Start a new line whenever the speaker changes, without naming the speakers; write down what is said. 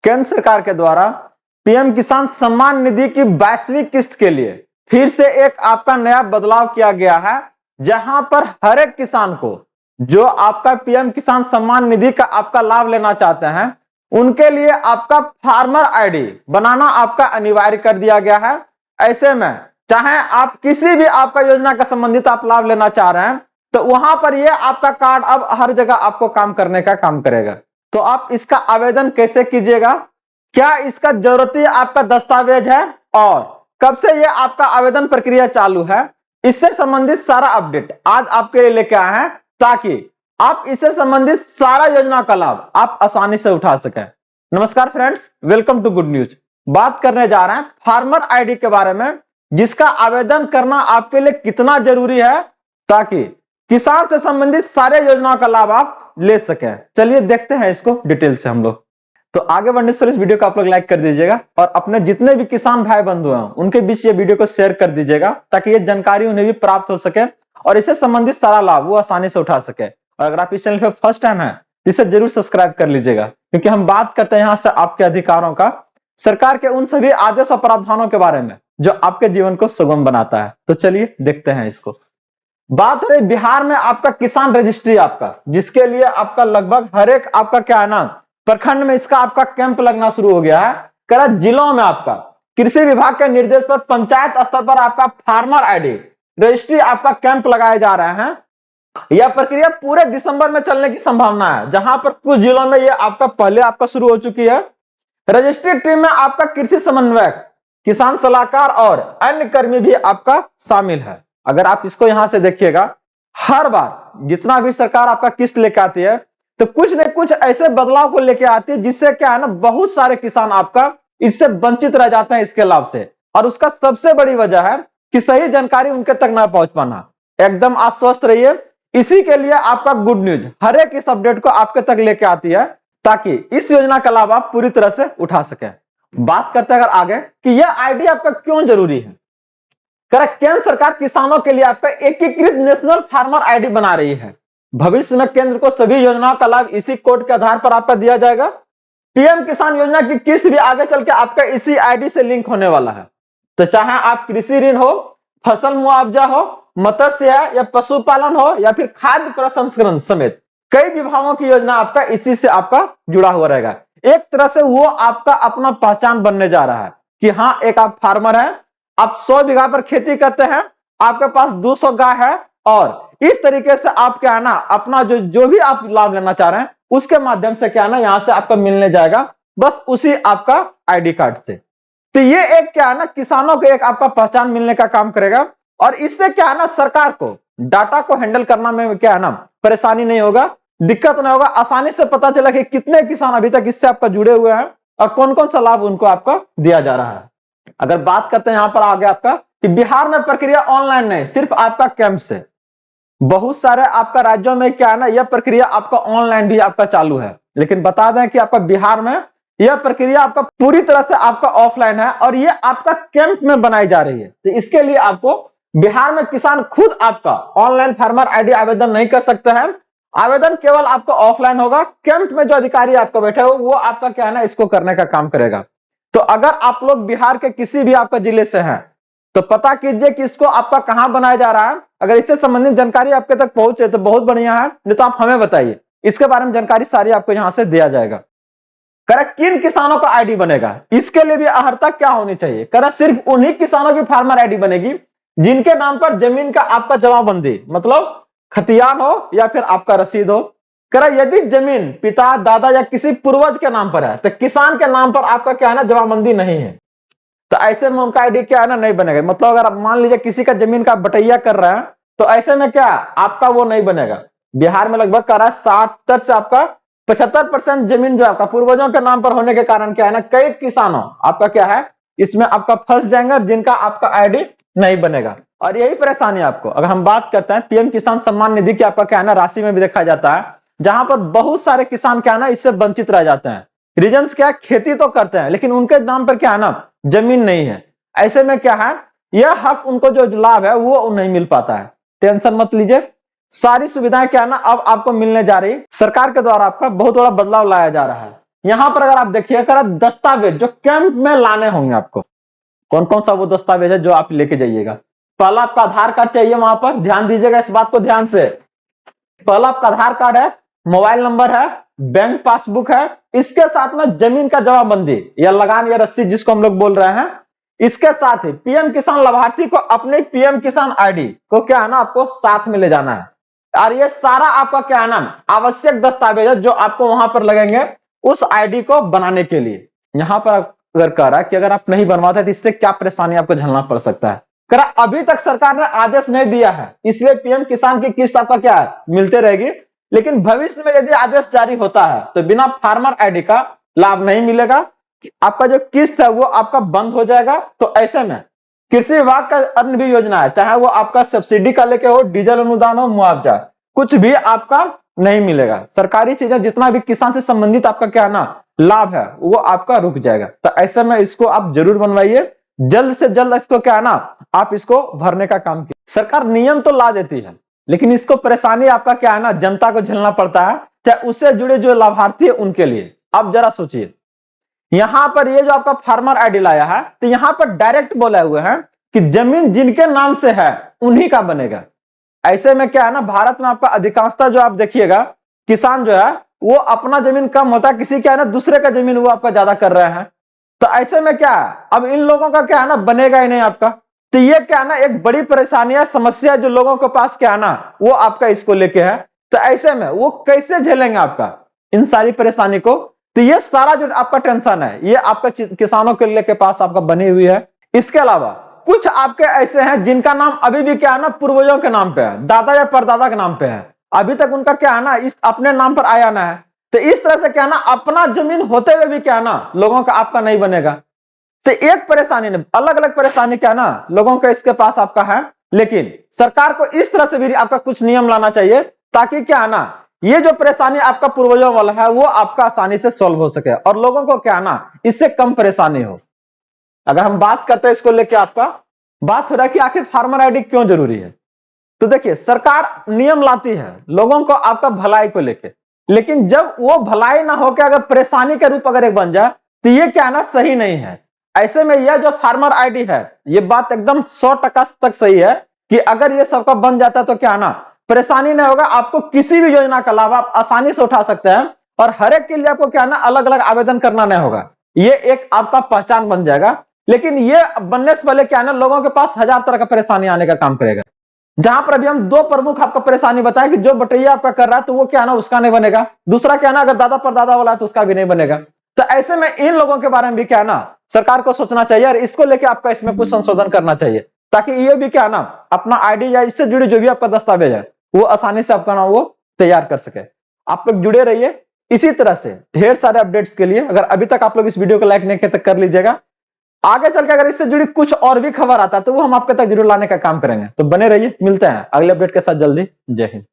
केंद्र सरकार के द्वारा पीएम किसान सम्मान निधि की वैश्विक किस्त के लिए फिर से एक आपका नया बदलाव किया गया है, जहां पर हर एक किसान को जो आपका पीएम किसान सम्मान निधि का आपका लाभ लेना चाहते हैं उनके लिए आपका फार्मर आईडी बनाना आपका अनिवार्य कर दिया गया है। ऐसे में चाहे आप किसी भी आपका योजना का संबंधित आप लाभ लेना चाह रहे हैं तो वहां पर ये आपका कार्ड अब हर जगह आपको काम करने का काम करेगा। तो आप इसका आवेदन कैसे कीजिएगा, क्या इसका जरूरती आपका दस्तावेज है और कब से ये आपका आवेदन प्रक्रिया चालू है, इससे संबंधित सारा अपडेट आज आपके लिए लेके आए हैं ताकि आप इससे संबंधित सारा योजना का लाभ आप आसानी से उठा सकें। नमस्कार friends, welcome to good news. बात करने जा रहे हैं फार्मर आईडी के बारे में, जिसका आवेदन करना आपके लिए कितना जरूरी है ताकि किसान से संबंधित सारे योजनाओं का लाभ आप ले सकें। चलिए देखते हैं इसको डिटेल से हम लोग। तो आगे बढ़ने से इस वीडियो को आप लोग लाइक कर दीजिएगा और अपने जितने भी किसान भाई बंधु हैं उनके बीच ये वीडियो को शेयर कर दीजिएगा ताकि ये जानकारी उन्हें भी प्राप्त हो सके और इससे संबंधित सारा लाभ वो आसानी से उठा सके। और अगर आप इस चैनल पे फर्स्ट टाइम है तो इसे जरूर सब्सक्राइब कर लीजिएगा, क्योंकि हम बात करते हैं यहाँ से आपके अधिकारों का, सरकार के उन सभी आदेश और प्रावधानों के बारे में जो आपके जीवन को सुगम बनाता है। तो चलिए देखते हैं इसको। बात रही बिहार में आपका किसान रजिस्ट्री आपका, जिसके लिए आपका लगभग हर एक आपका क्या है ना प्रखंड में इसका आपका कैंप लगना शुरू हो गया है। कई जिलों में आपका कृषि विभाग के निर्देश पर पंचायत स्तर पर आपका फार्मर आईडी रजिस्ट्री आपका कैंप लगाए जा रहे हैं। यह प्रक्रिया पूरे दिसंबर में चलने की संभावना है, जहां पर कुछ जिलों में यह आपका पहले आपका शुरू हो चुकी है। रजिस्ट्री टीम में आपका कृषि समन्वयक, किसान सलाहकार और अन्य कर्मी भी आपका शामिल है। अगर आप इसको यहां से देखिएगा, हर बार जितना भी सरकार आपका किस्त लेके आती है तो कुछ न कुछ ऐसे बदलाव को लेके आती है जिससे क्या है ना बहुत सारे किसान आपका इससे वंचित रह जाते हैं इसके लाभ से। और उसका सबसे बड़ी वजह है कि सही जानकारी उनके तक ना पहुंच पाना। एकदम आश्वस्त रहिए, इसी के लिए आपका गुड न्यूज हर एक इस अपडेट को आपके तक लेके आती है ताकि इस योजना का लाभ आप पूरी तरह से उठा सके। बात करते हैं अगर आगे कि यह आईडी आपका क्यों जरूरी है। केंद्र सरकार किसानों के लिए आपका एकीकृत नेशनल फार्मर आईडी बना रही है। भविष्य में केंद्र को सभी योजनाओं का लाभ इसी कोड के आधार पर आपका दिया जाएगा। पीएम किसान योजना की किस्त भी आगे चल के आपका इसी आईडी से लिंक होने वाला है। तो चाहे आप कृषि ऋण हो, फसल मुआवजा हो, मत्स्य या पशुपालन हो या फिर खाद्य प्रसंस्करण समेत कई विभागों की योजना आपका इसी से आपका जुड़ा हुआ रहेगा। एक तरह से वो आपका अपना पहचान बनने जा रहा है कि हाँ एक आप फार्मर हैं, आप 100 बीघा पर खेती करते हैं, आपके पास 200 गाय है और इस तरीके से आप क्या है ना अपना जो भी आप लाभ लेना चाह रहे हैं उसके माध्यम से क्या है ना यहां से आपका मिलने जाएगा, बस उसी आपका आईडी कार्ड से। तो ये एक क्या है ना किसानों को एक आपका पहचान मिलने का काम करेगा और इससे क्या है ना सरकार को डाटा को हैंडल करना में क्या है ना परेशानी नहीं होगा, दिक्कत नहीं होगा। आसानी से पता चला कि कितने किसान अभी तक इससे आपका जुड़े हुए हैं और कौन कौन सा लाभ उनको आपका दिया जा रहा है। अगर बात करते हैं यहां पर आगे आपका कि बिहार में प्रक्रिया ऑनलाइन नहीं, सिर्फ आपका कैंप से। बहुत सारे आपका राज्यों में क्या है ना यह प्रक्रिया आपका ऑनलाइन भी आपका चालू है, लेकिन बता दें कि आपका बिहार में यह प्रक्रिया आपका पूरी तरह से आपका ऑफलाइन है और यह आपका कैंप में बनाई जा रही है। तो इसके लिए आपको बिहार में किसान खुद आपका ऑनलाइन फार्मर आईडी आवेदन नहीं कर सकते हैं। आवेदन केवल आपका ऑफलाइन होगा। कैंप में जो अधिकारी आपका बैठे हो वो आपका क्या है ना इसको करने का काम करेगा। तो अगर आप लोग बिहार के किसी भी आपका जिले से हैं तो पता कीजिए कि इसको आपका कहां बनाया जा रहा है। अगर इससे संबंधित जानकारी आपके तक पहुंचे तो बहुत बढ़िया है, नहीं तो आप हमें बताइए, इसके बारे में जानकारी सारी आपको यहां से दिया जाएगा। किन किसानों का आईडी बनेगा, इसके लिए भी अर्हता क्या होनी चाहिए। सिर्फ उन्हीं किसानों की फार्मर आईडी बनेगी जिनके नाम पर जमीन का आपका जमाबंदी मतलब खतियान हो या फिर आपका रसीद हो। यदि जमीन पिता, दादा या किसी पूर्वज के नाम पर है तो किसान के नाम पर आपका क्या है ना जमाबंदी नहीं है, तो ऐसे में उनका आईडी क्या है ना नहीं बनेगा। मतलब अगर आप मान लीजिए किसी का जमीन का बटैया कर रहे हैं तो ऐसे में क्या आपका वो नहीं बनेगा। बिहार में लगभग कर रहा है 70 से आपका 75% जमीन जो आपका पूर्वजों के नाम पर होने के कारण क्या है ना कई किसानों आपका क्या है इसमें आपका फंस जाएंगे जिनका आपका आईडी नहीं बनेगा। और यही परेशानी आपको अगर हम बात करते हैं पीएम किसान सम्मान निधि की आपका क्या है ना राशि में भी देखा जाता है, जहां पर बहुत सारे किसान क्या है ना इससे वंचित रह जाते हैं। रीजंस क्या है, खेती तो करते हैं लेकिन उनके नाम पर क्या है ना जमीन नहीं है। ऐसे में क्या है यह हक उनको जो लाभ है वो नहीं मिल पाता है। टेंशन मत लीजिए, सारी सुविधाएं क्या है ना अब आपको मिलने जा रही। सरकार के द्वारा आपका बहुत बड़ा बदलाव लाया जा रहा है। यहां पर अगर आप देखिए, अगर दस्तावेज जो कैंप में लाने होंगे आपको, कौन कौन सा वो दस्तावेज है जो आप लेके जाइएगा। पहला आपका आधार कार्ड चाहिए, वहां पर ध्यान दीजिएगा इस बात को ध्यान से। पहला आपका आधार कार्ड है, मोबाइल नंबर है, बैंक पासबुक है, इसके साथ में जमीन का जमाबंदी या लगान या रसीद जिसको हम लोग बोल रहे हैं, इसके साथ ही पीएम किसान लाभार्थी को अपने पीएम किसान आईडी को क्या है ना आपको साथ में ले जाना है। और ये सारा आपका क्या है ना आवश्यक दस्तावेज है जो आपको वहां पर लगेंगे उस आईडी को बनाने के लिए। यहां पर अगर कह रहा है कि अगर आप नहीं बनवाते तो इससे क्या परेशानी आपको झेलना पड़ सकता है। कह रहा अभी तक सरकार ने आदेश नहीं दिया है, इसलिए पीएम किसान की किस्त आपका क्या है मिलते रहेगी, लेकिन भविष्य में यदि आदेश जारी होता है तो बिना फार्मर आईडी का लाभ नहीं मिलेगा, आपका जो किस्त है वो आपका बंद हो जाएगा। तो ऐसे में कृषि विभाग का अन्य भी योजना है, चाहे वो आपका सब्सिडी का लेके हो, डीजल अनुदान हो, मुआवजा, कुछ भी आपका नहीं मिलेगा। सरकारी चीजें जितना भी किसान से संबंधित आपका क्या है ना लाभ है वो आपका रुक जाएगा। तो ऐसे में इसको आप जरूर बनवाइए, जल्द से जल्द इसको क्या है ना आप इसको भरने का काम कीजिए। सरकार नियम तो ला देती है, लेकिन इसको परेशानी आपका क्या है ना जनता को झेलना पड़ता है, चाहे उससे जुड़े जो लाभार्थी है उनके लिए। आप जरा सोचिए, यहां पर ये जो आपका फार्मर आईडी लाया है तो यहां पर डायरेक्ट बोला हुआ है कि जमीन जिनके नाम से है उन्हीं का बनेगा। ऐसे में क्या है ना भारत में आपका अधिकांशता जो आप देखिएगा किसान जो है वो अपना जमीन कम होता है, किसी क्या है ना दूसरे का जमीन वो आपका ज्यादा कर रहे हैं। तो ऐसे में क्या है अब इन लोगों का क्या है ना बनेगा ही नहीं आपका। तो ये क्या है ना एक बड़ी परेशानी है, समस्या जो लोगों के पास क्या है ना वो आपका इसको लेके है। तो ऐसे में वो कैसे झेलेंगे आपका इन सारी परेशानी को। तो ये सारा जो आपका टेंशन है ये आपका किसानों के लिए के पास आपका बनी हुई है। इसके अलावा कुछ आपके ऐसे हैं जिनका नाम अभी भी क्या है ना पूर्वजों के नाम पे है, दादा या परदादा के नाम पे है, अभी तक उनका क्या है ना इस अपने नाम पर आया ना है। तो इस तरह से क्या है ना अपना जमीन होते हुए भी क्या है ना लोगों का आपका नहीं बनेगा। तो एक परेशानी ने अलग अलग परेशानी क्या है ना लोगों का इसके पास आपका है, लेकिन सरकार को इस तरह से भी आपका कुछ नियम लाना चाहिए ताकि क्या है ना ये जो परेशानी आपका पूर्वजों वाला है वो आपका आसानी से सॉल्व हो सके और लोगों को क्या है ना इससे कम परेशानी हो। अगर हम बात करते हैं इसको लेके आपका बात हो रहा है कि आखिर फार्मर आईडी क्यों जरूरी है। तो देखिए सरकार नियम लाती है लोगों को आपका भलाई को लेके, लेकिन जब वो भलाई ना होकर अगर परेशानी के रूप अगर एक बन जाए तो ये क्या ना सही नहीं है। ऐसे में यह जो फार्मर आईडी है ये बात एकदम 100% तक सही है कि अगर ये सबका बन जाता तो क्या ना परेशानी नहीं होगा, आपको किसी भी योजना का लाभ आप आसानी से उठा सकते हैं और हर एक के लिए आपको क्या ना अलग अलग आवेदन करना नहीं होगा। ये एक आपका पहचान बन जाएगा। लेकिन ये बनने से पहले क्या ना लोगों के पास 1000 तरह का परेशानी आने का काम करेगा। जहां पर अभी हम दो प्रमुख आपका परेशानी बताएं कि जो बटैया आपका कर रहा है तो वो क्या ना उसका नहीं बनेगा, दूसरा क्या ना अगर दादा परदादा वाला है तो उसका भी नहीं बनेगा। तो ऐसे में इन लोगों के बारे में भी क्या ना सरकार को सोचना चाहिए और इसको लेके आपका इसमें कुछ संशोधन करना चाहिए ताकि ये भी क्या ना अपना आईडी या इससे जुड़ी जो भी आपका दस्तावेज है वो आसानी से आपका ना वो तैयार कर सके। आप लोग जुड़े रहिए इसी तरह से ढेर सारे अपडेट्स के लिए। अगर अभी तक आप लोग इस वीडियो को लाइक नहीं किया तो कर लीजिएगा। आगे चल के अगर इससे जुड़ी कुछ और भी खबर आता है तो वो हम आपके तक जरूर लाने का काम करेंगे। तो बने रहिए, मिलते हैं अगले अपडेट के साथ जल्दी। जय हिंद।